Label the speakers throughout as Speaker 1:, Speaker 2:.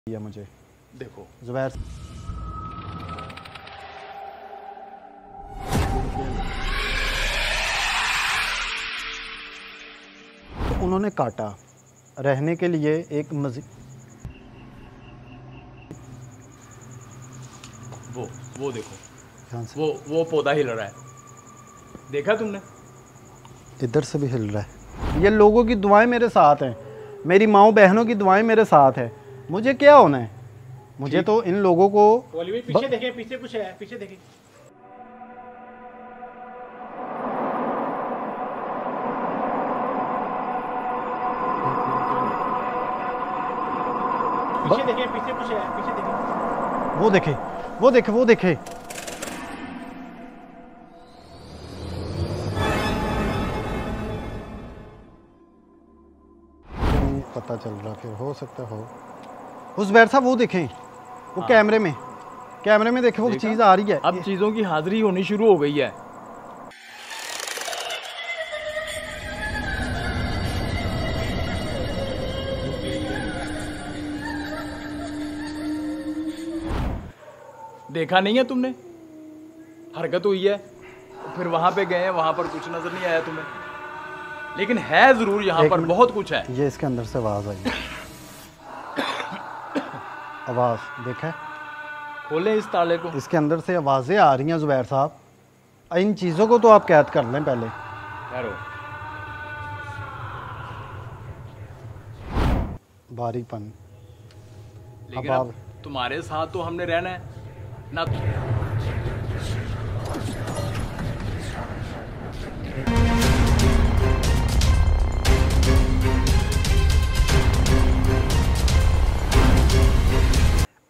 Speaker 1: दिया मुझे।
Speaker 2: देखो
Speaker 1: जुबैर तो उन्होंने काटा रहने के लिए एक मस्जिद।
Speaker 2: वो देखो,
Speaker 1: ध्यान से,
Speaker 2: वो पौधा हिल रहा है, देखा तुमने?
Speaker 1: इधर से भी हिल रहा है। ये लोगों की दुआएं मेरे साथ हैं, मेरी माओ बहनों की दुआएं मेरे साथ है। मुझे क्या होना है? मुझे तो इन लोगों को
Speaker 2: पीछे देखें, पीछे कुछ है, पीछे देखें। पीछे देखें, पीछे कुछ है, पीछे देखें।
Speaker 1: वो देखे, वो देखे, वो देखे। पता चल रहा, फिर हो सकता हो उस बैर साहब वो देखें, वो कैमरे में देखे, वो चीज आ रही है।
Speaker 2: अब चीजों की हाजिरी होनी शुरू हो गई है। देखा नहीं है तुमने? हरकत हुई है, फिर वहां पे गए, वहां पर कुछ नजर नहीं आया तुम्हें, लेकिन है जरूर यहाँ पर बहुत कुछ है।
Speaker 1: ये इसके अंदर से आवाज आई आवाज देखा,
Speaker 2: खोले इस ताले को।
Speaker 1: इसके अंदर से आवाजें आ रही हैं जुबैर साहब। इन चीजों को तो आप कैद कर लें पहले।
Speaker 2: ठहरो,
Speaker 1: बारीपन।
Speaker 2: लेकिन अब तुम्हारे साथ तो हमने रहना है ना।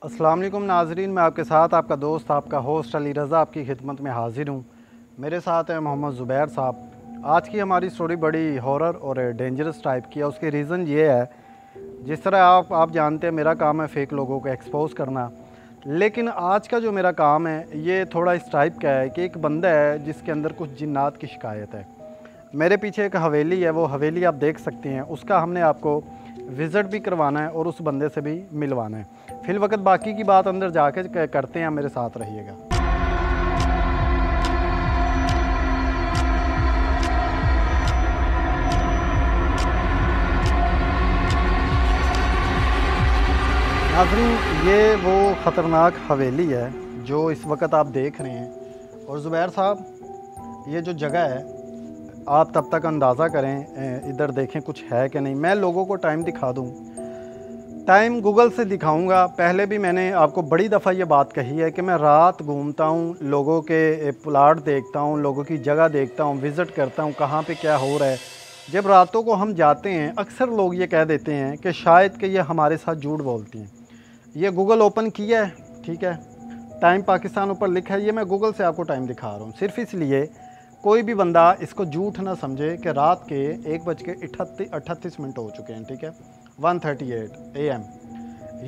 Speaker 1: अस्सलाम वालेकुम नाजरीन, मैं आपके साथ आपका दोस्त आपका होस्ट अली रज़ा आपकी खिदमत में हाजिर हूँ। मेरे साथ है मोहम्मद ज़ुबैर साहब। आज की हमारी स्टोरी बड़ी हॉरर और डेंजरस टाइप की है। उसके रीज़न ये है, जिस तरह आप जानते हैं मेरा काम है फ़ेक लोगों को एक्सपोज़ करना, लेकिन आज का जो मेरा काम है ये थोड़ा इस टाइप का है कि एक बंदा है जिसके अंदर कुछ जिन्नात की शिकायत है। मेरे पीछे एक हवेली है, वो हवेली आप देख सकते हैं, उसका हमने आपको विज़िट भी करवाना है और उस बंदे से भी मिलवाना है। फिल वक्त बाकी की बात अंदर जाके करते हैं, मेरे साथ रहिएगा। नाज़रीन, ये वो ख़तरनाक हवेली है जो इस वक्त आप देख रहे हैं। और ज़ुबैर साहब, ये जो जगह है आप तब तक अंदाज़ा करें, इधर देखें कुछ है कि नहीं। मैं लोगों को टाइम दिखा दूँ, टाइम गूगल से दिखाऊंगा। पहले भी मैंने आपको बड़ी दफ़ा ये बात कही है कि मैं रात घूमता हूँ, लोगों के प्लाट देखता हूँ, लोगों की जगह देखता हूँ, विज़िट करता हूँ कहाँ पे क्या हो रहा है। जब रातों को हम जाते हैं, अक्सर लोग ये कह देते हैं कि शायद कि ये हमारे साथ झूठ बोलती हैं। ये गूगल ओपन किया है, ठीक है, टाइम पाकिस्तान ऊपर लिखा है, ये मैं गूगल से आपको टाइम दिखा रहा हूँ सिर्फ इसलिए कोई भी बंदा इसको झूठ ना समझे कि रात के 1:38 हो चुके हैं, ठीक है, 1:38 AM।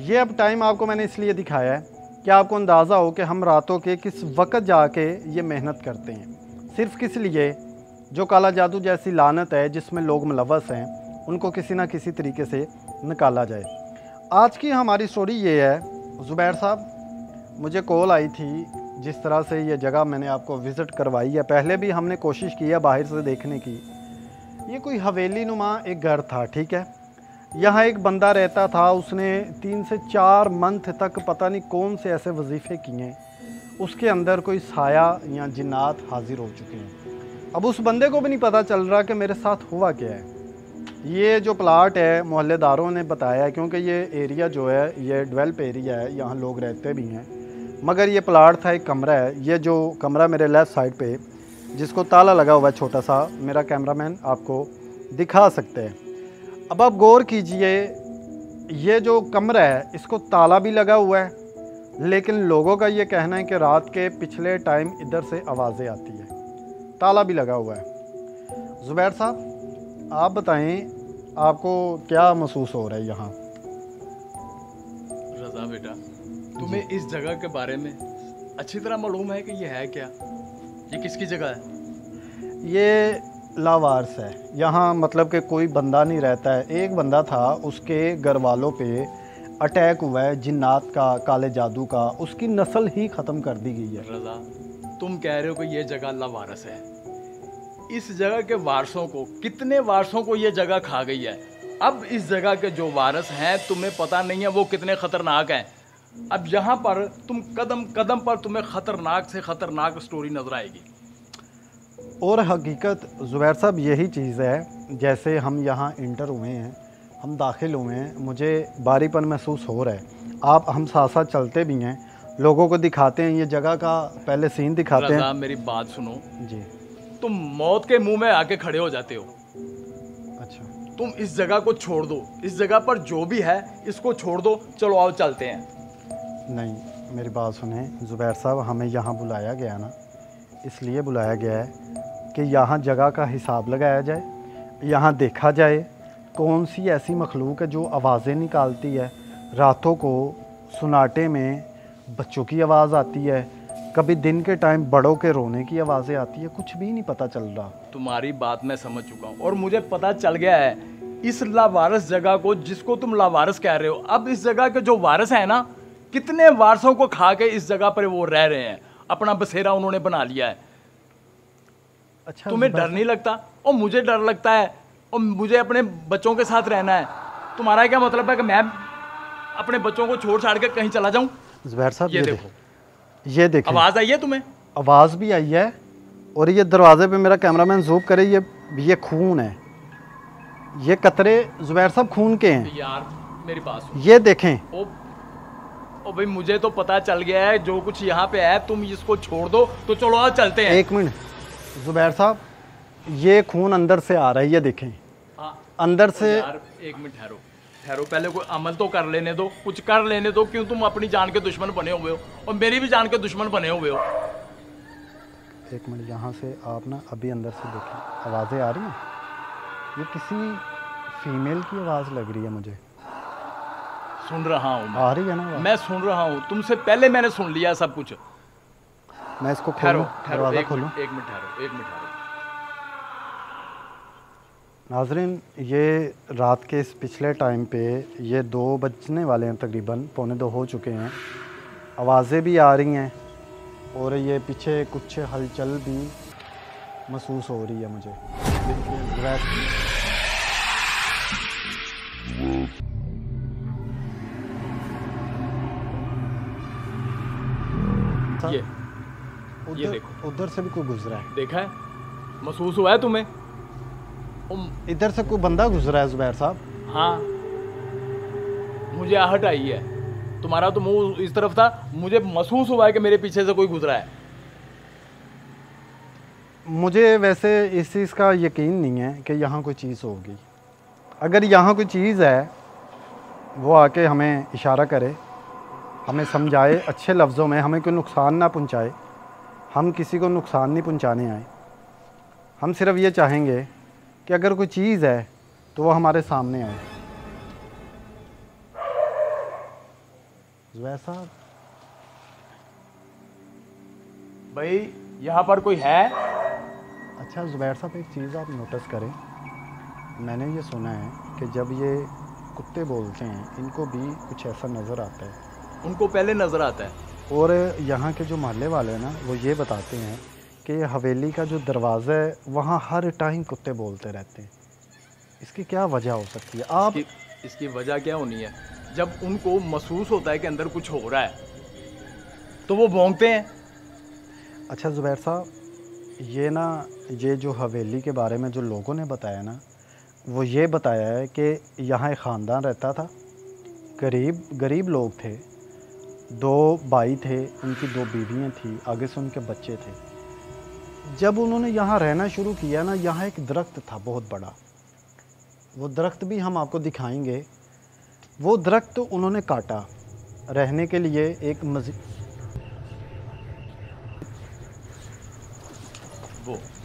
Speaker 1: ये अब टाइम आपको मैंने इसलिए दिखाया है कि आपको अंदाज़ा हो कि हम रातों के किस वक्त जाके ये मेहनत करते हैं। सिर्फ किस लिए, जो काला जादू जैसी लानत है जिसमें लोग मुलव्वस हैं, उनको किसी ना किसी तरीके से निकाला जाए। आज की हमारी स्टोरी ये है। ज़ुबैर साहब, मुझे कॉल आई थी, जिस तरह से ये जगह मैंने आपको विज़िट करवाई है, पहले भी हमने कोशिश की है बाहर से देखने की। ये कोई हवेली नुमा एक घर था, ठीक है, यहाँ एक बंदा रहता था। उसने 3 से 4 मंथ तक पता नहीं कौन से ऐसे वजीफ़े किए, उसके अंदर कोई साया या जिन्नात हाजिर हो चुके हैं। अब उस बंदे को भी नहीं पता चल रहा कि मेरे साथ हुआ क्या है। ये जो प्लाट है मोहल्लेदारों ने बताया, क्योंकि ये एरिया जो है ये डेवलप एरिया है, यहाँ लोग रहते भी हैं, मगर ये प्लाट था, एक कमरा है। ये जो कमरा मेरे लेफ़्ट साइड पे जिसको ताला लगा हुआ है छोटा सा, मेरा कैमरामैन आपको दिखा सकते हैं। अब आप गौर कीजिए, ये जो कमरा है इसको ताला भी लगा हुआ है, लेकिन लोगों का ये कहना है कि रात के पिछले टाइम इधर से आवाज़ें आती है, ताला भी लगा हुआ है। ज़ुबैर साहब, आप बताएं आपको क्या महसूस हो रहा है यहाँ?
Speaker 2: रज़ा बेटा, तुम्हें इस जगह के बारे में अच्छी तरह मालूम है कि ये है क्या, ये किसकी जगह है?
Speaker 1: ये लावारस है यहाँ, मतलब कि कोई बंदा नहीं रहता है। एक बंदा था, उसके घर वालों पे अटैक हुआ है जिन्नात का, काले जादू का, उसकी नस्ल ही ख़त्म कर दी गई है।
Speaker 2: रजा, तुम कह रहे हो कि ये जगह लावारस है। इस जगह के वारसों को, कितने वारसों को ये जगह खा गई है। अब इस जगह के जो वारस हैं तुम्हें पता नहीं है वो कितने ख़तरनाक हैं। अब यहाँ पर तुम कदम कदम पर तुम्हें ख़तरनाक से ख़तरनाक स्टोरी नज़र आएगी।
Speaker 1: और हकीकत ज़ुबैर साहब यही चीज़ है, जैसे हम यहाँ इंटर हुए हैं, हम दाखिल हुए हैं, मुझे बारीपन महसूस हो रहा है। आप हम साथ साथ चलते भी हैं, लोगों को दिखाते हैं, ये जगह का पहले सीन दिखाते हैं।
Speaker 2: मेरी बात सुनो
Speaker 1: जी।
Speaker 2: तुम मौत के मुंह में आके खड़े हो जाते हो।
Speaker 1: अच्छा,
Speaker 2: तुम इस जगह को छोड़ दो, इस जगह पर जो भी है इसको छोड़ दो, चलो आओ चलते हैं।
Speaker 1: नहीं, मेरी बात सुने ज़ुबैर साहब, हमें यहाँ बुलाया गया ना, इसलिए बुलाया गया है कि यहाँ जगह का हिसाब लगाया जाए, यहाँ देखा जाए कौन सी ऐसी मखलूक है जो आवाज़ें निकालती है। रातों को सुनाटे में बच्चों की आवाज़ आती है, कभी दिन के टाइम बड़ों के रोने की आवाज़ें आती है, कुछ भी नहीं पता चल रहा।
Speaker 2: तुम्हारी बात मैं समझ चुका हूँ और मुझे पता चल गया है इस लावारस जगह को, जिसको तुम लावारस कह रहे हो। अब इस जगह के जो वारस हैं ना, कितने वारसों को खा के इस जगह पर वो रह रहे हैं, अपना बसेरा उन्होंने बना लिया है।
Speaker 1: अच्छा,
Speaker 2: तुम्हें डर नहीं लगता? और मुझे डर लगता है, और मुझे अपने बच्चों के साथ रहना है। तुम्हारा क्या मतलब है कि मैं अपने बच्चों को छोड़ छाड़ के कहीं चला जाऊं?
Speaker 1: ज़ुबैर साहब,
Speaker 2: ये देखो,
Speaker 1: ये देखो,
Speaker 2: आवाज़ आई है तुम्हें?
Speaker 1: आवाज़ भी आई है, और ये दरवाजे पे मेरा कैमरामैन जूम करे, ये खून है, ये कतरे ज़ुबैर साहब खून के हैं।
Speaker 2: यार मेरी बात सुन,
Speaker 1: ये देखें।
Speaker 2: ओ भाई, मुझे तो पता चल गया है जो कुछ यहाँ पे है, तुम इसको छोड़ दो तो चलो आज चलते हैं।
Speaker 1: एक मिनट ज़ुबैर साहब, ये खून अंदर से आ रहा है, ये देखें।
Speaker 2: हाँ,
Speaker 1: अंदर से।
Speaker 2: यार एक मिनट ठहरो ठहरो, पहले कोई अमल तो कर लेने दो, कुछ कर लेने दो। क्यों तुम अपनी जान के दुश्मन बने हुए हो और मेरी भी जान के दुश्मन बने हुए हो।
Speaker 1: एक मिनट, यहाँ से आप ना अभी अंदर से देखें, आवाज़ें आ रही हैं, ये किसी फीमेल की आवाज़ लग रही है मुझे।
Speaker 2: सुन रहा हूँ
Speaker 1: आ रही है ना?
Speaker 2: मैं सुन रहा हूँ, तुमसे पहले मैंने सुन लिया सब कुछ।
Speaker 1: मैं इसको
Speaker 2: ठहरो
Speaker 1: खोलूं, दरवाज़ा खोलूं?
Speaker 2: एक मिनट ठहरो।
Speaker 1: नाज़रीन, ये रात के इस पिछले टाइम पे ये 2 बजने वाले हैं, तकरीबन 1:45 हो चुके हैं। आवाज़ें भी आ रही हैं और ये पीछे कुछ हलचल भी महसूस हो रही है मुझे।
Speaker 2: ये देखो,
Speaker 1: उधर से भी कोई गुजरा है।
Speaker 2: देखा है? महसूस हुआ है तुम्हें?
Speaker 1: इधर से कोई बंदा गुजरा है ज़ुबैर साहब।
Speaker 2: हाँ, मुझे आहट आई है। तुम्हारा तो मुंह इस तरफ था, मुझे महसूस हुआ है कि मेरे पीछे से कोई गुजरा है।
Speaker 1: मुझे वैसे इस चीज़ का यकीन नहीं है कि यहाँ कोई चीज़ होगी। अगर यहाँ कोई चीज़ है, वो आके हमें इशारा करे, हमें समझाए अच्छे लफ्ज़ों में, हमें कोई नुकसान ना पहुँचाए। हम किसी को नुकसान नहीं पहुँचाने आए। हम सिर्फ ये चाहेंगे कि अगर कोई चीज़ है तो वो हमारे सामने आए। ज़ुबैर साहब,
Speaker 2: भाई यहाँ पर कोई है?
Speaker 1: अच्छा ज़ुबैर साहब, एक चीज़ आप नोटिस करें, मैंने ये सुना है कि जब ये कुत्ते बोलते हैं, इनको भी कुछ ऐसा नज़र आता है।
Speaker 2: उनको पहले नज़र आता है।
Speaker 1: और यहाँ के जो मोहल्ले वाले हैं ना, वो ये बताते हैं कि हवेली का जो दरवाज़ा है, वहाँ हर टाइम कुत्ते बोलते रहते हैं। इसकी क्या वजह हो सकती है? आप
Speaker 2: इसकी वजह क्या होनी है? जब उनको महसूस होता है कि अंदर कुछ हो रहा है तो वो भौंकते हैं।
Speaker 1: अच्छा ज़ुबैर साहब, ये ना, ये जो हवेली के बारे में जो लोगों ने बताया ना, वो ये बताया है कि यहाँ एक ख़ानदान रहता था, गरीब लोग थे, 2 भाई थे, उनकी 2 बीवियाँ थी, आगे से उनके बच्चे थे। जब उन्होंने यहाँ रहना शुरू किया ना, यहाँ एक दरख्त था बहुत बड़ा, वो दरख्त भी हम आपको दिखाएंगे। वो दरख्त उन्होंने काटा रहने के लिए एक मस्जिद।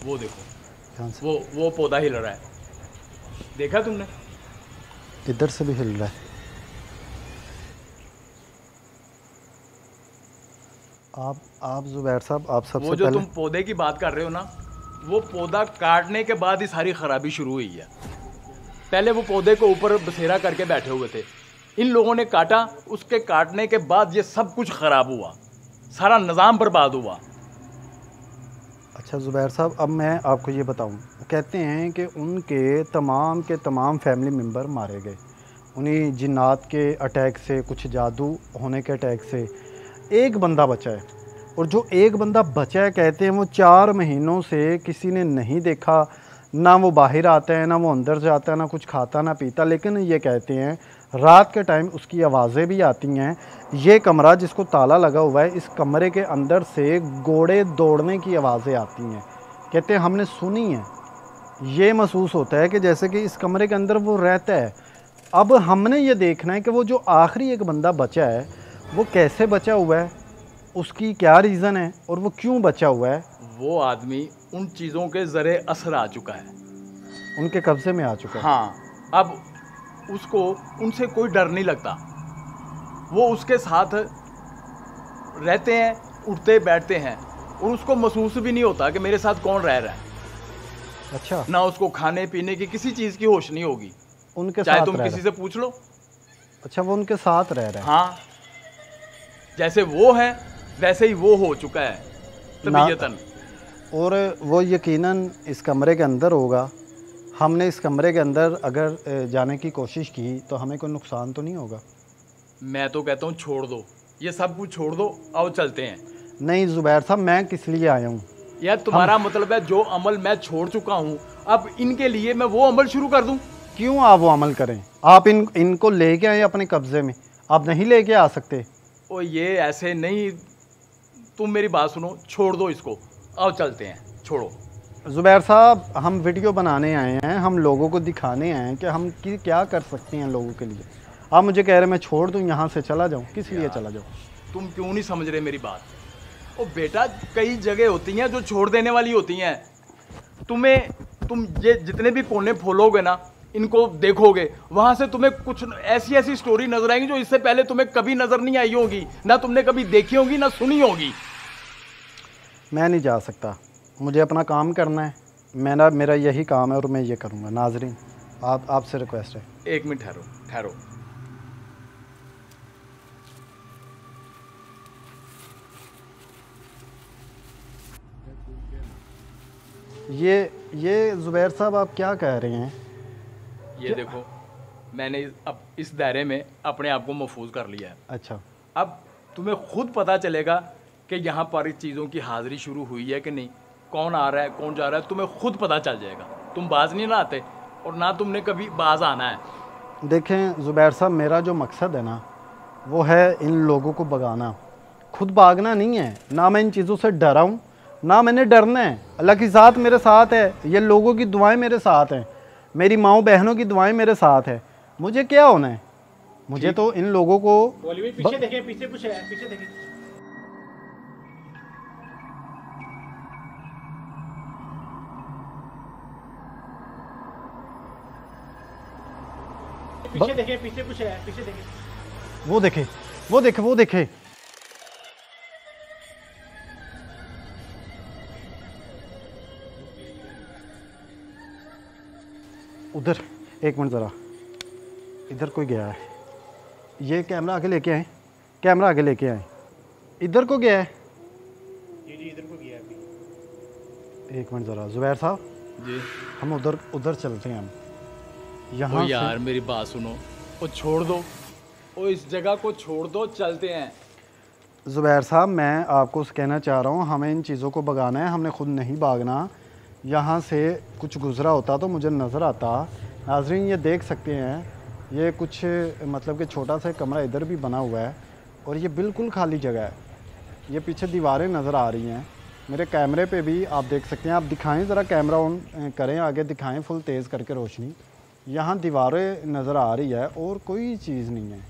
Speaker 2: वो देखो, वो पौधा हिल रहा है, देखा तुमने?
Speaker 1: इधर से भी हिल रहा है। आप ज़ुबैर साहब, आप सबसे
Speaker 2: वो जो तुम पौधे की बात कर रहे हो ना, वो पौधा काटने के बाद ही सारी खराबी शुरू हुई है। पहले वो पौधे को ऊपर बसेरा करके बैठे हुए थे, इन लोगों ने काटा, उसके काटने के बाद ये सब कुछ खराब हुआ, सारा निज़ाम बर्बाद हुआ।
Speaker 1: अच्छा ज़ुबैर साहब, अब मैं आपको ये बताऊं, कहते हैं कि उनके तमाम फैमिली मेम्बर मारे गए उन्हीं जिन्नात के अटैक से, कुछ जादू होने के अटैक से। एक बंदा बचा है, और जो एक बंदा बचा है कहते हैं वो 4 महीनों से किसी ने नहीं देखा, ना वो बाहर आता है, ना वो अंदर जाता है, ना कुछ खाता ना पीता। लेकिन ये कहते हैं रात के टाइम उसकी आवाज़ें भी आती हैं। ये कमरा जिसको ताला लगा हुआ है, इस कमरे के अंदर से घोड़े दौड़ने की आवाज़ें आती हैं। कहते हैं हमने सुनी है, ये महसूस होता है कि जैसे कि इस कमरे के अंदर वो रहता है। अब हमने ये देखना है कि वो जो आखिरी एक बंदा बचा है वो कैसे बचा हुआ है, उसकी क्या रीज़न है और वो क्यों बचा हुआ है।
Speaker 2: वो आदमी उन चीज़ों के ज़रे असर आ चुका है,
Speaker 1: उनके कब्ज़े में आ चुका है।
Speaker 2: हाँ, अब उसको उनसे कोई डर नहीं लगता। वो उसके साथ रहते हैं, उठते बैठते हैं, और उसको महसूस भी नहीं होता कि मेरे साथ कौन रह रहा है।
Speaker 1: अच्छा,
Speaker 2: ना उसको खाने पीने की किसी चीज़ की होश नहीं होगी,
Speaker 1: उनके
Speaker 2: चाहे
Speaker 1: साथ
Speaker 2: तुम
Speaker 1: रह
Speaker 2: किसी से पूछ लो।
Speaker 1: अच्छा, वो उनके साथ रह रहा है।
Speaker 2: हाँ, जैसे वो है वैसे ही वो हो चुका है तबीयतन।
Speaker 1: और वो यकीनन इस कमरे के अंदर होगा। हमने इस कमरे के अंदर अगर जाने की कोशिश की तो हमें कोई नुकसान तो नहीं होगा।
Speaker 2: मैं तो कहता हूँ छोड़ दो, ये सब कुछ छोड़ दो, आओ चलते हैं।
Speaker 1: नहीं ज़ुबैर साहब, मैं किस लिए आया हूँ?
Speaker 2: यार तुम्हारा मतलब है जो अमल मैं छोड़ चुका हूँ, अब इनके लिए मैं वो अमल शुरू कर दूँ?
Speaker 1: क्यों आप वो अमल करें? आप इनको लेके आए अपने कब्ज़े में, आप नहीं लेके आ सकते।
Speaker 2: ओ ये ऐसे नहीं, तुम मेरी बात सुनो, छोड़ दो इसको, आओ चलते हैं, छोड़ो।
Speaker 1: ज़ुबैर साहब, हम वीडियो बनाने आए हैं, हम लोगों को दिखाने आए हैं कि हम क्या कर सकते हैं लोगों के लिए। आप मुझे कह रहे हैं मैं छोड़ दूं, यहाँ से चला जाऊँ? किस लिए चला जाऊँ?
Speaker 2: तुम क्यों नहीं समझ रहे मेरी बात? ओ बेटा, कई जगह होती हैं जो छोड़ देने वाली होती हैं। तुम ये जितने भी कोने खोलोगे ना, इनको देखोगे, वहाँ से तुम्हें कुछ ऐसी ऐसी स्टोरी नजर आएंगी जो इससे पहले तुम्हें कभी नजर नहीं आई होगी, ना तुमने कभी देखी होगी, ना सुनी होगी।
Speaker 1: मैं नहीं जा सकता, मुझे अपना काम करना है। मेरा यही काम है और मैं ये करूँगा। नाजरीन, आपसे रिक्वेस्ट है।
Speaker 2: 1 मिनट ठहरो ठहरो।
Speaker 1: ये ज़ुबैर साहब, आप क्या कह रहे हैं?
Speaker 2: ये देखो, मैंने अब इस दायरे में अपने आप को महफूज कर लिया है।
Speaker 1: अच्छा,
Speaker 2: अब तुम्हें खुद पता चलेगा कि यहाँ पर इस चीज़ों की हाजिरी शुरू हुई है कि नहीं, कौन आ रहा है कौन जा रहा है, तुम्हें खुद पता चल जाएगा। तुम बाज नहीं ना आते, और ना तुमने कभी बाज आना है।
Speaker 1: देखें ज़ुबैर साहब, मेरा जो मकसद है ना, वो है इन लोगों को भगाना, खुद भागना नहीं है। ना मैं इन चीज़ों से डरा हूँ, ना मैंने डरना है। अल्लाह की ज़ात मेरे साथ है, ये लोगों की दुआएं मेरे साथ हैं, मेरी माओ बहनों की दुआएं मेरे साथ है। मुझे क्या होना है? मुझे तो इन लोगों को
Speaker 3: पीछे देखें, पीछे कुछ है, पीछे देखें, पीछे देखें, पीछे कुछ है, पीछे देखें।
Speaker 1: वो देखे, वो देखे, वो देखे। उधर, एक मिनट ज़रा, इधर कोई गया है। ये कैमरा आगे लेके आए, कैमरा आगे लेके आए। इधर को गया है?
Speaker 3: जी इधर को गया अभी।
Speaker 1: एक मिनट ज़रा ज़ुबैर साहब
Speaker 2: जी,
Speaker 1: हम उधर चलते हैं। हम
Speaker 2: ओ
Speaker 1: यहाँ
Speaker 2: यार मेरी बात सुनो, वो छोड़ दो, वो इस जगह को छोड़ दो, चलते हैं।
Speaker 1: ज़ुबैर साहब, मैं आपको कहना चाह रहा हूँ, हमें इन चीज़ों को भगाना है, हमने खुद नहीं भागना। यहाँ से कुछ गुज़रा होता तो मुझे नज़र आता। नाज़रीन, ये देख सकते हैं, ये कुछ मतलब कि छोटा सा कमरा इधर भी बना हुआ है, और ये बिल्कुल खाली जगह है। ये पीछे दीवारें नज़र आ रही हैं, मेरे कैमरे पे भी आप देख सकते हैं। आप दिखाएं ज़रा, कैमरा ऑन करें, आगे दिखाएं फुल तेज़ करके रोशनी। यहाँ दीवारें नज़र आ रही है और कोई चीज़ नहीं है।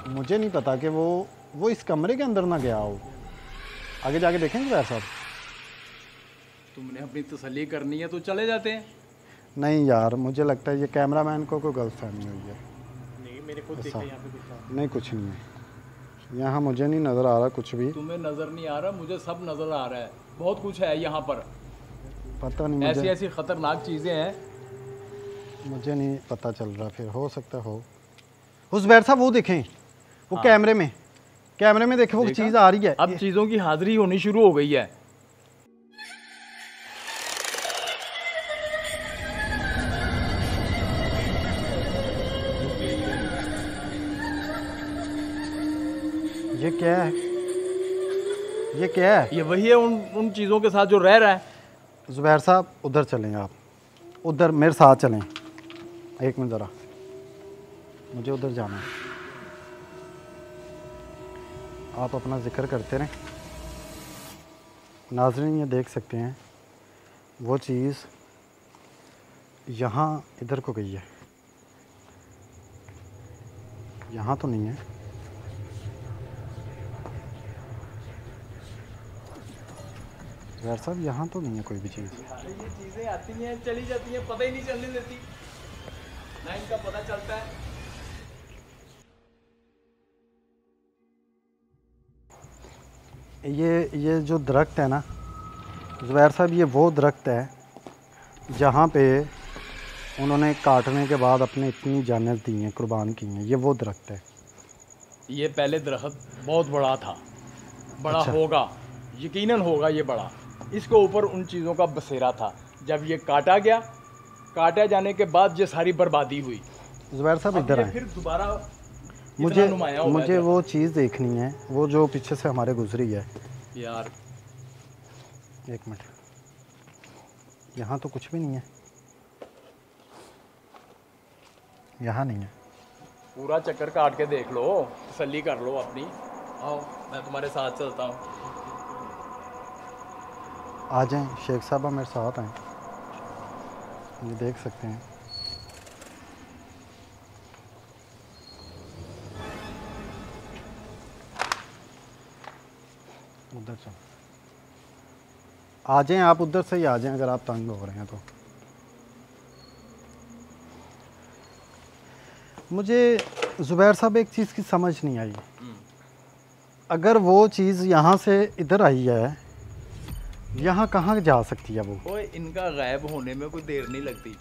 Speaker 1: मुझे नहीं पता कि वो इस कमरे के अंदर ना गया हो। आगे जाके देखेंगे भाई साहब।
Speaker 2: तुमने अपनी तसल्ली करनी है तो चले जाते हैं।
Speaker 1: नहीं यार, मुझे लगता है ये कैमरामैन को कोई गलतफहमी हुई है।
Speaker 3: नहीं, मेरे को देखा यहाँ पे कुछ था।
Speaker 1: नहीं, कुछ नहीं है यहाँ, मुझे नहीं नज़र आ रहा कुछ भी।
Speaker 2: तुम्हें नज़र नहीं आ रहा, मुझे सब नज़र आ रहा है। बहुत कुछ है यहाँ पर,
Speaker 1: पता नहीं,
Speaker 2: ऐसी ऐसी ख़तरनाक चीज़ें हैं।
Speaker 1: मुझे नहीं पता चल रहा। फिर हो सकता हो। वो जुबैर साहब वो देखें, वो
Speaker 2: हाँ।
Speaker 1: कैमरे में देखें, वो
Speaker 2: देखा?
Speaker 1: चीज़ आ रही है।
Speaker 2: अब चीज़ों की हाजिरी होनी शुरू हो गई है।
Speaker 1: ये क्या है? ये क्या है?
Speaker 2: ये वही है उन चीज़ों के साथ जो रह रहा है।
Speaker 1: जुबैर साहब उधर चलें, आप उधर मेरे साथ चलें। एक मिनट ज़रा, मुझे उधर जाना है। आप अपना जिक्र करते रहें। नाज़रीन ये देख सकते हैं वो चीज़ यहाँ इधर को गई है, यहाँ तो नहीं है। यार साहब यहाँ तो नहीं है कोई भी चीज़।
Speaker 2: ये चीज़ें आती हैं चली जाती हैं, पता ही नहीं चलने देती, ना इनका पता चलता है।
Speaker 1: ये जो दरख्त है ना ज़ुबैर साहब, ये वो दरख्त है जहाँ पे उन्होंने काटने के बाद अपने इतनी जानें दी हैं, कुर्बान की हैं। ये वो दरख्त है। ये
Speaker 2: पहले दरख्त बहुत बड़ा था, बड़ा
Speaker 1: अच्छा।
Speaker 2: होगा, यकीनन होगा ये बड़ा। इसके ऊपर उन चीज़ों का बसेरा था। जब ये काटा गया, काटा जाने के बाद ये सारी बर्बादी हुई।
Speaker 1: ज़ुबैर साहब इधर आए,
Speaker 2: फिर दोबारा
Speaker 1: मुझे वो चीज़ देखनी है, वो जो पीछे से हमारे गुजरी है।
Speaker 2: यार
Speaker 1: एक मिनट, यहाँ तो कुछ भी नहीं है, यहाँ नहीं है।
Speaker 2: पूरा चक्कर काट के देख लो, तसल्ली कर लो अपनी। आओ मैं तुम्हारे साथ चलता हूँ।
Speaker 1: आ जाएं शेख साहबा, मेरे साथ आएँ। ये देख सकते हैं उधर चल, आ जाएं आप उधर से ही आ जाएं अगर आप तंग हो रहे हैं तो। मुझे ज़ुबैर साहब एक चीज़ की समझ नहीं आई, अगर वो चीज़ यहाँ से इधर आई है, यहाँ कहाँ जा सकती है वो?
Speaker 2: ओए इनका गायब होने में कोई देर नहीं लगती।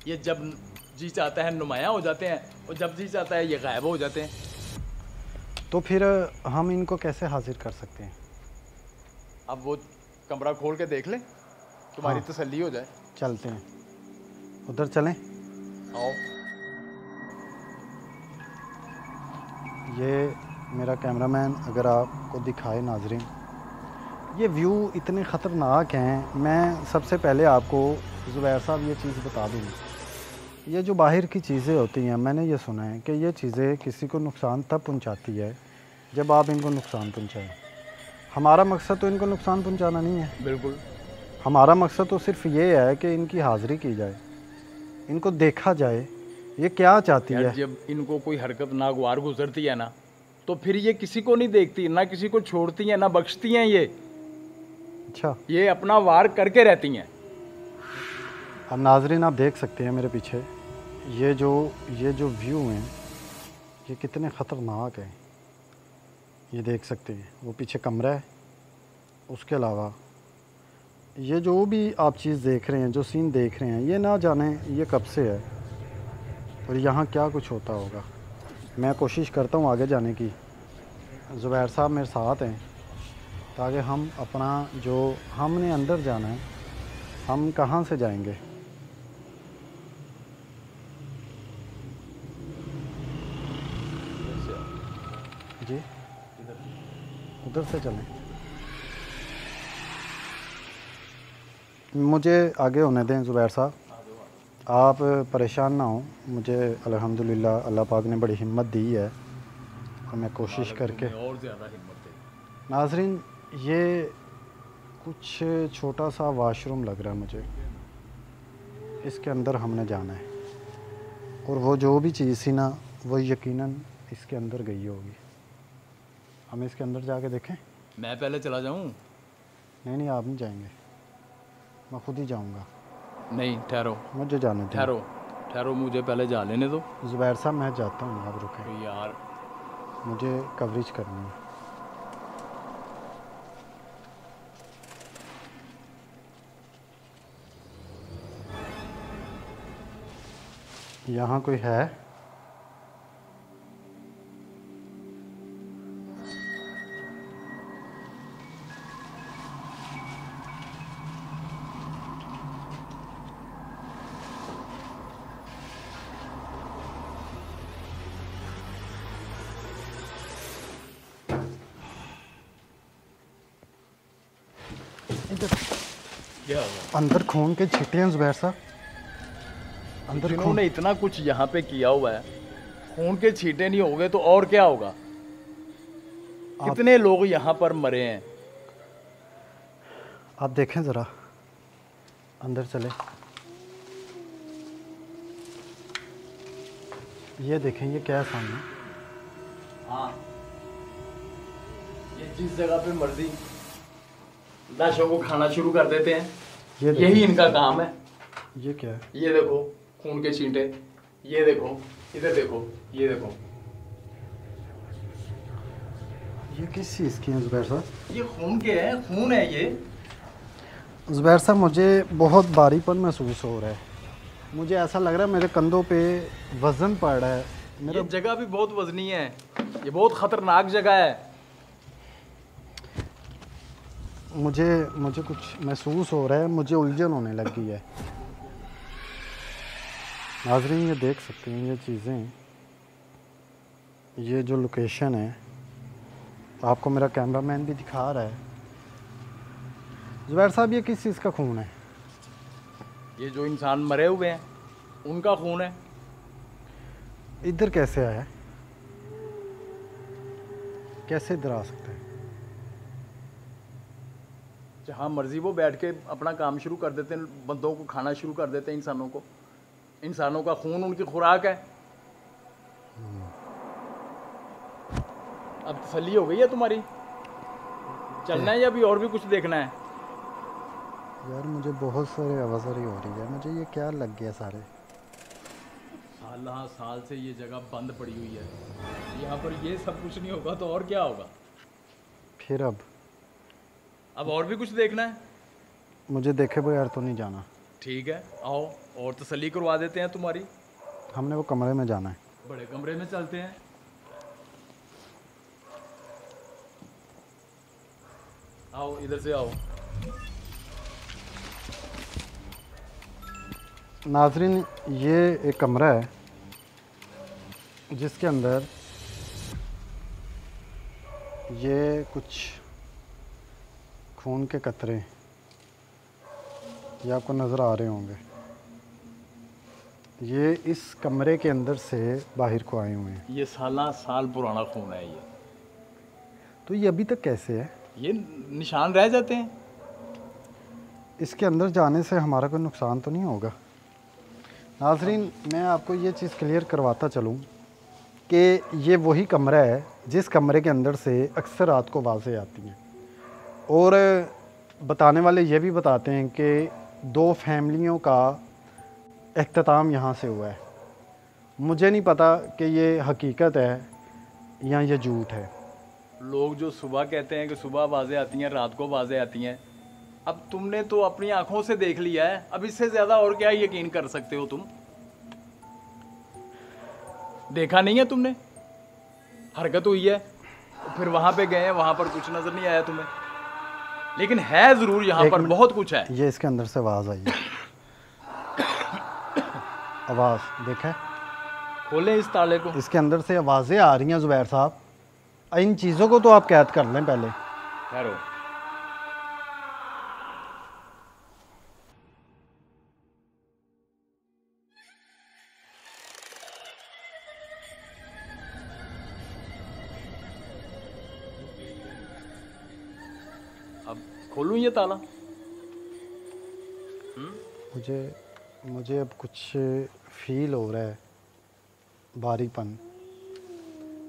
Speaker 2: ये जब जी चाहता है नुमायाँ हो जाते हैं, और जब जी चाहता है ये गायब हो जाते हैं।
Speaker 1: तो फिर हम इनको कैसे हाजिर कर सकते हैं?
Speaker 2: अब वो कमरा खोल के देख ले, तुम्हारी
Speaker 1: हाँ।
Speaker 2: तसल्ली हो जाए।
Speaker 1: चलते हैं, उधर चलें।
Speaker 2: आओ।
Speaker 1: ये मेरा कैमरामैन अगर आपको दिखाए नाजरीन, ये व्यू इतने ख़तरनाक हैं। मैं सबसे पहले आपको ज़ुबैर साहब ये चीज़ बता दूँ, ये जो बाहर की चीज़ें होती हैं, मैंने ये सुना है कि ये चीज़ें किसी को नुकसान तब पहुंचाती है जब आप इनको नुकसान पहुंचाएं। हमारा मकसद तो इनको नुकसान पहुंचाना नहीं है,
Speaker 2: बिल्कुल।
Speaker 1: हमारा मकसद तो सिर्फ ये है कि इनकी हाज़िरी की जाए, इनको देखा जाए ये क्या चाहती है।
Speaker 2: जब इनको कोई हरकत नागवार गुजरती है ना, तो फिर ये किसी को नहीं देखती, ना किसी को छोड़ती हैं, ना बख्शती हैं।
Speaker 1: अच्छा,
Speaker 2: ये अपना वार करके रहती हैं।
Speaker 1: अब नाजरीन आप देख सकते हैं मेरे पीछे ये जो व्यू हैं, ये कितने ख़तरनाक हैं। ये देख सकते हैं वो पीछे कमरा है, उसके अलावा ये जो भी आप चीज़ देख रहे हैं, जो सीन देख रहे हैं, ये ना जाने ये कब से है और यहाँ क्या कुछ होता होगा। मैं कोशिश करता हूँ आगे जाने की। ज़ुबैर साहब मेरे साथ हैं ताकि हम अपना जो हमने अंदर जाना है, हम कहाँ से जाएंगे? जी उधर से चलें, मुझे आगे होने दें। ज़ुबैर साहब आप परेशान ना हो, मुझे अल्हम्दुलिल्लाह अल्लाह पाक ने बड़ी हिम्मत दी है और मैं कोशिश करके।
Speaker 2: और ज़्यादा हिम्मत है।
Speaker 1: नाजरीन ये कुछ छोटा सा वाशरूम लग रहा है मुझे, इसके अंदर हमने जाना है और वो जो भी चीज़ थी ना वो यकीनन इसके अंदर गई होगी। हम इसके अंदर जाके देखें?
Speaker 2: मैं पहले चला जाऊं?
Speaker 1: नहीं नहीं, आप नहीं जाएंगे, मैं खुद ही जाऊंगा।
Speaker 2: नहीं ठहरो,
Speaker 1: मुझे जाने दो।
Speaker 2: ठहरो ठहरो, मुझे पहले जा लेने दो।
Speaker 1: ज़ुबैर साहब मैं जाता हूँ, आप रुकें,
Speaker 2: यार
Speaker 1: मुझे कवरेज करनी है। यहाँ कोई है?
Speaker 2: क्या हुआ?
Speaker 1: अंदर खून के छींटे हैं जुबैर साहब, अंदर खून।
Speaker 2: जिन्होंने इतना कुछ यहाँ पे किया हुआ है, खून के छींटे नहीं होंगे तो और क्या होगा? कितने लोग यहाँ पर मरे हैं।
Speaker 1: आप देखें ज़रा, अंदर चले। ये देखें, ये क्या है सामने?
Speaker 2: हाँ, ये जिस जगह पे मर्जी लाशों को खाना शुरू कर देते हैं,
Speaker 1: ये देखो,
Speaker 2: यही इनका काम है।
Speaker 1: ये क्या है?
Speaker 2: ये देखो खून के छींटे, ये देखो, इधर देखो, ये देखो,
Speaker 1: ये किस चीज़ की है जुबैर साहब?
Speaker 2: ये खून के हैं, खून है ये।
Speaker 1: जुबैर साहब, मुझे बहुत भारीपन महसूस हो रहा है। मुझे ऐसा लग रहा है मेरे कंधों पे वज़न पड़ रहा है।
Speaker 2: ये जगह भी बहुत वजनी है, ये बहुत खतरनाक जगह है।
Speaker 1: मुझे कुछ महसूस हो रहा है, मुझे उलझन होने लगी है। नाज़रीन, ये देख सकते हैं ये चीज़ें, ये जो लोकेशन है, आपको मेरा कैमरामैन भी दिखा रहा है। जुबैर साहब, ये किस चीज़ का खून है?
Speaker 2: ये जो इंसान मरे हुए हैं उनका खून है।
Speaker 1: इधर कैसे आया है? कैसे इधर आ सकता है?
Speaker 2: जहाँ मर्जी वो बैठ के अपना काम शुरू कर देते हैं, बंदों को खाना शुरू कर देते हैं, इंसानों को। इंसानों का खून उनकी खुराक है। अब तसल्ली हो गई है तुम्हारी? चलना है या अभी और भी कुछ देखना है?
Speaker 1: यार, मुझे बहुत सारे आवाज़ारी हो रही है। मुझे ये क्या लग गया सारे?
Speaker 2: साल से ये जगह बंद पड़ी हुई है। यहाँ पर ये सब कुछ नहीं होगा तो और क्या होगा?
Speaker 1: फिर
Speaker 2: अब और भी कुछ देखना है?
Speaker 1: मुझे देखे बगैर तो नहीं जाना।
Speaker 2: ठीक है, आओ और तसल्ली करवा देते हैं तुम्हारी।
Speaker 1: हमने वो कमरे में जाना है।
Speaker 2: बड़े कमरे में चलते हैं। आओ, इधर से आओ।
Speaker 1: नाजरीन, ये एक कमरा है जिसके अंदर ये कुछ खून के कतरे ये आपको नज़र आ रहे होंगे। ये इस कमरे के अंदर से बाहर को आए हुए हैं।
Speaker 2: ये साल पुराना खून है ये।
Speaker 1: तो ये अभी तक कैसे है?
Speaker 2: ये निशान रह जाते हैं।
Speaker 1: इसके अंदर जाने से हमारा कोई नुकसान तो नहीं होगा? नाजरीन, मैं आपको ये चीज़ क्लियर करवाता चलूँ कि ये वही कमरा है जिस कमरे के अंदर से अक्सर रात को आवाज़ें आती हैं। और बताने वाले ये भी बताते हैं कि 2 फैमिलियों का इख्तिताम यहाँ से हुआ है। मुझे नहीं पता कि ये हकीकत है या ये झूठ है।
Speaker 2: लोग जो सुबह कहते हैं कि सुबह आवाज़ें आती हैं, रात को आवाज़ें आती हैं, अब तुमने तो अपनी आंखों से देख लिया है। अब इससे ज़्यादा और क्या यकीन कर सकते हो तुम? देखा नहीं है तुमने? हरकत हुई है, फिर वहाँ पे गए हैं, वहाँ पर कुछ नज़र नहीं आया तुम्हें, लेकिन है ज़रूर यहाँ पर बहुत कुछ है।
Speaker 1: ये इसके अंदर से आवाज़ आई है। आवाज़ देखा है?
Speaker 2: खोलें इस ताले को।
Speaker 1: इसके अंदर से आवाज़ें आ रही हैं जुबैर साहब। इन चीज़ों को तो आप कैद कर लें पहले।
Speaker 2: ठहरो। अब खोलूं ये ताला?
Speaker 1: मुझे अब कुछ फील हो रहा है, भारीपन।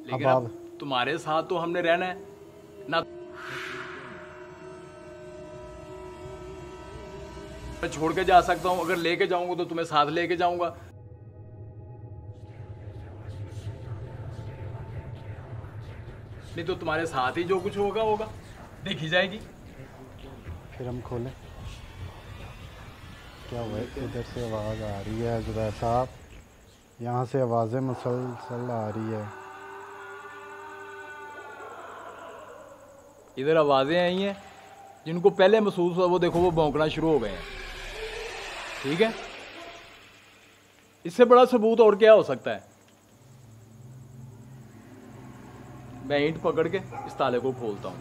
Speaker 2: लेकिन अब तुम्हारे साथ तो हमने रहना है ना। मैं छोड़ के जा सकता हूँ, अगर लेके जाऊंगा तो तुम्हें साथ लेके जाऊंगा। नहीं तो तुम्हारे साथ ही जो कुछ होगा होगा, देखी जाएगी।
Speaker 1: फिर हम खोलें? क्या हुआ? इधर से आवाज़ आ रही है जुबैर साहब, यहाँ से आवाज़ें मुसलसल आ रही है।
Speaker 2: इधर आवाज़ें आई हैं, जिनको पहले महसूस हुआ वो देखो वो भौंकना शुरू हो गए हैं। ठीक है, इससे बड़ा सबूत और क्या हो सकता है? मैं ईंट पकड़ के इस ताले को खोलता हूँ।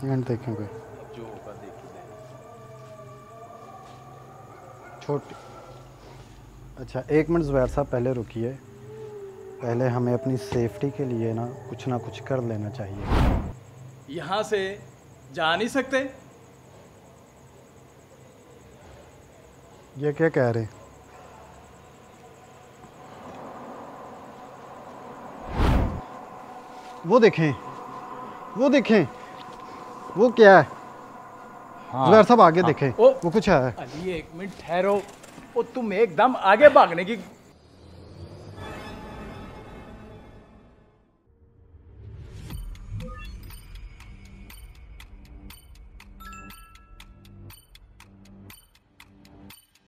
Speaker 1: ईंट देखेंगे?
Speaker 2: जो होगा देखिए।
Speaker 1: छोटी। अच्छा एक मिनट ज़ुबैर साहब, पहले रुकिए। पहले हमें अपनी सेफ्टी के लिए ना कुछ कर लेना चाहिए।
Speaker 2: यहाँ से जा नहीं सकते?
Speaker 1: ये क्या कह रहे? वो देखें, वो देखें, वो क्या है?
Speaker 2: हाँ,
Speaker 1: ज़ुबैर साहब आगे
Speaker 2: हाँ,
Speaker 1: देखें,
Speaker 2: वो
Speaker 1: कुछ है।
Speaker 2: अली एक मिनट ठहरो। वो तुम एकदम आगे भागने की